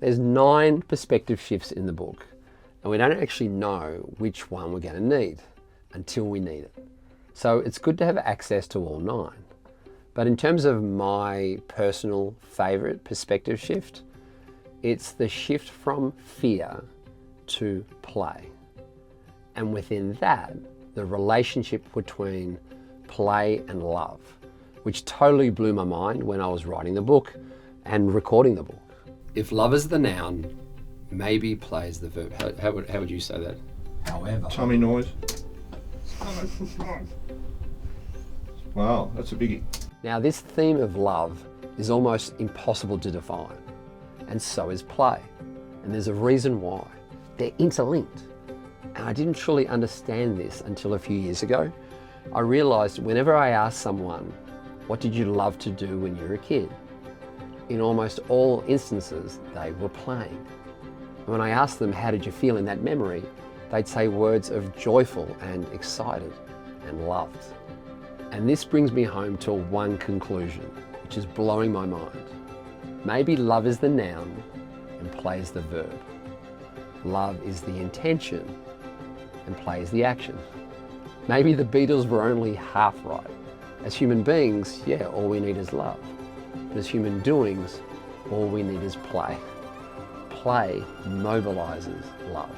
There's 9 perspective shifts in the book, and we don't actually know which one we're going to need until we need it. So it's good to have access to all 9. But in terms of my personal favourite perspective shift, it's the shift from fear to play. And within that, the relationship between play and love, which totally blew my mind when I was writing the book and recording the book. If love is the noun, maybe play is the verb. How would you say that? However. Tummy noise. Wow, that's a biggie. Now, this theme of love is almost impossible to define, and so is play. And there's a reason why. They're interlinked. And I didn't truly understand this until a few years ago. I realized whenever I asked someone, what did you love to do when you were a kid? In almost all instances, they were playing. And when I asked them, how did you feel in that memory? They'd say words of joyful and excited and loved. And this brings me home to one conclusion, which is blowing my mind. Maybe love is the noun and play is the verb. Love is the intention and play is the action. Maybe the Beatles were only half right. As human beings, yeah, all we need is love. But as human doings, all we need is play. Play mobilizes love.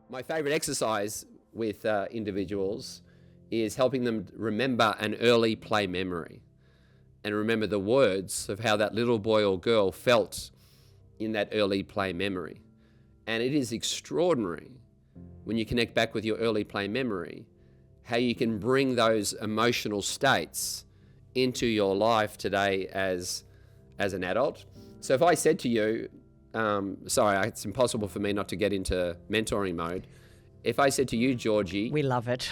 My favorite exercise with individuals is helping them remember an early play memory and remember the words of how that little boy or girl felt in that early play memory. And it is extraordinary when you connect back with your early play memory, how you can bring those emotional states into your life today as an adult. So if I said to you, sorry, it's impossible for me not to get into mentoring mode. If I said to you, Georgie... We love it.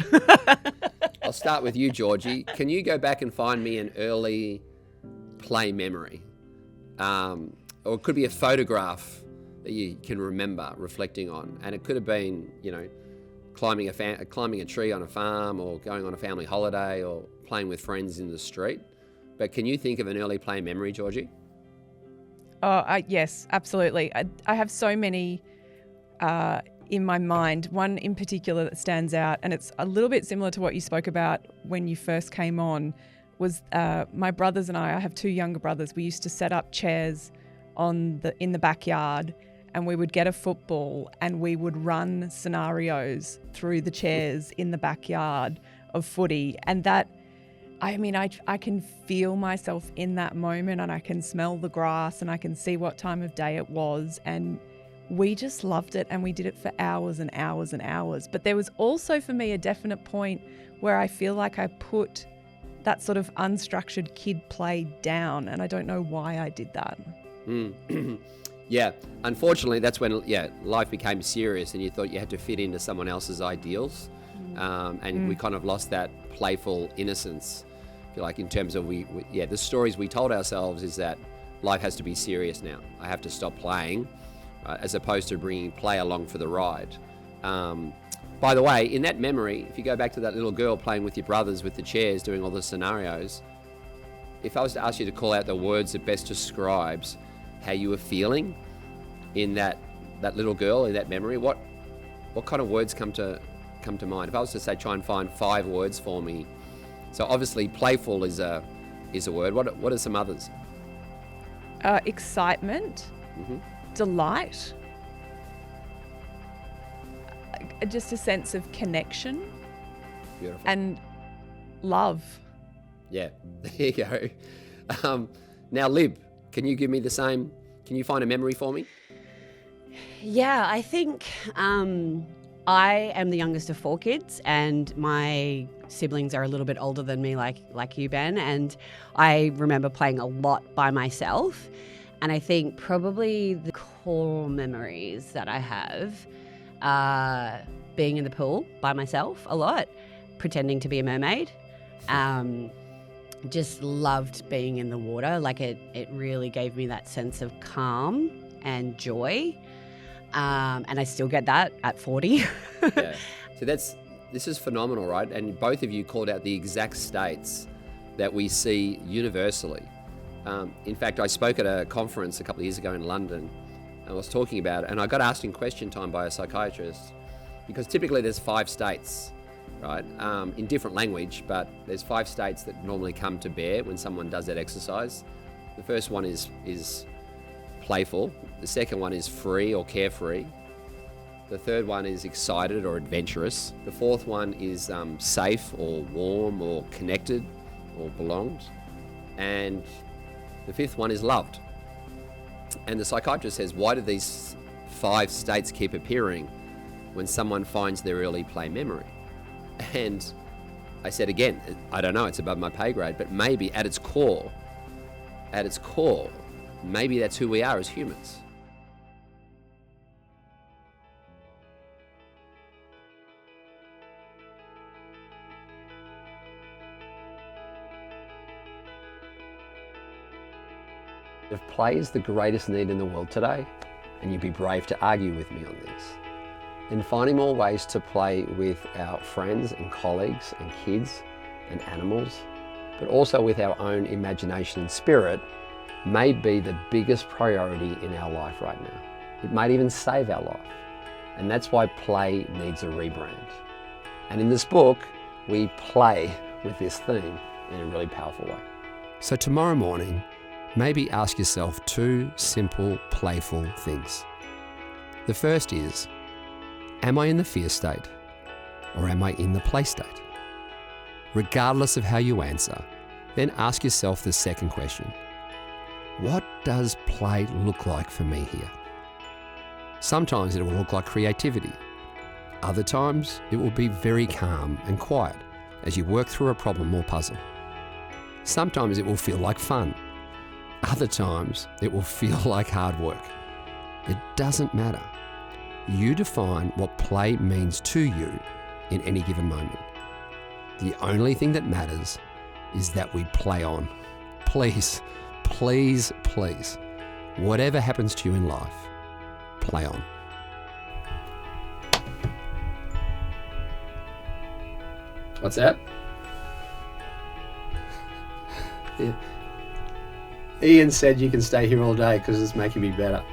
I'll start with you, Georgie. Can you go back and find me an early play memory? Or it could be a photograph that you can remember reflecting on. And it could have been, climbing a tree on a farm, or going on a family holiday, or playing with friends in the street. But can you think of an early play memory, Georgie? Yes, absolutely. I have so many in my mind. One in particular that stands out, and it's a little bit similar to what you spoke about when you first came on, was my brothers and I have 2 younger brothers. We used to set up chairs in the backyard, and we would get a football and we would run scenarios through the chairs in the backyard of footy. And that, I can feel myself in that moment, and I can smell the grass, and I can see what time of day it was. And we just loved it, and we did it for hours and hours and hours. But there was also for me a definite point where I feel like I put that sort of unstructured kid play down, and I don't know why I did that. Yeah, unfortunately, that's when life became serious, and you thought you had to fit into someone else's ideals, and we kind of lost that playful innocence. I feel like in terms of the stories we told ourselves is that life has to be serious now. I have to stop playing, as opposed to bringing play along for the ride. By the way, in that memory, if you go back to that little girl playing with your brothers with the chairs, doing all the scenarios, if I was to ask you to call out the words that best describes how you were feeling in that little girl, in that memory, what kind of words come to mind? If I was to say, try and find 5 words for me. So obviously playful is a word. What are some others? Excitement, delight, just a sense of connection. Beautiful. And love. Yeah, there you go. Now, Lib, can you give me the same? Can you find a memory for me? Yeah, I think I am the youngest of 4 kids, and my siblings are a little bit older than me, like you, Ben. And I remember playing a lot by myself. And I think probably the core memories that I have are being in the pool by myself a lot, pretending to be a mermaid. Just loved being in the water. Like it really gave me that sense of calm and joy. And I still get that at 40. Yeah. So this is phenomenal, right? And both of you called out the exact states that we see universally In fact, I spoke at a conference a couple of years ago in London, and I was talking about it, and I got asked in question time by a psychiatrist, because typically there's 5 states, right, in different language, but there's 5 states that normally come to bear when someone does that exercise. The first one is playful. The second one is free or carefree. The third one is excited or adventurous. The fourth one is safe or warm or connected or belonged. And the fifth one is loved. And the psychiatrist says, why do these 5 states keep appearing when someone finds their early play memory? And I said, again, I don't know, it's above my pay grade, but maybe at its core, maybe that's who we are as humans. If play is the greatest need in the world today, and you'd be brave to argue with me on this, then finding more ways to play with our friends and colleagues and kids and animals, but also with our own imagination and spirit, may be the biggest priority in our life right now. It might even save our life. And that's why play needs a rebrand. And in this book, we play with this theme in a really powerful way. So tomorrow morning, maybe ask yourself 2 simple, playful things. The first is, am I in the fear state or am I in the play state? Regardless of how you answer, then ask yourself the second question. What does play look like for me here? Sometimes it will look like creativity. Other times it will be very calm and quiet as you work through a problem or puzzle. Sometimes it will feel like fun. Other times it will feel like hard work. It doesn't matter. You define what play means to you in any given moment. The only thing that matters is that we play on. Please, please, please, whatever happens to you in life, play on. What's that? Yeah. Ian said you can stay here all day because it's making me better.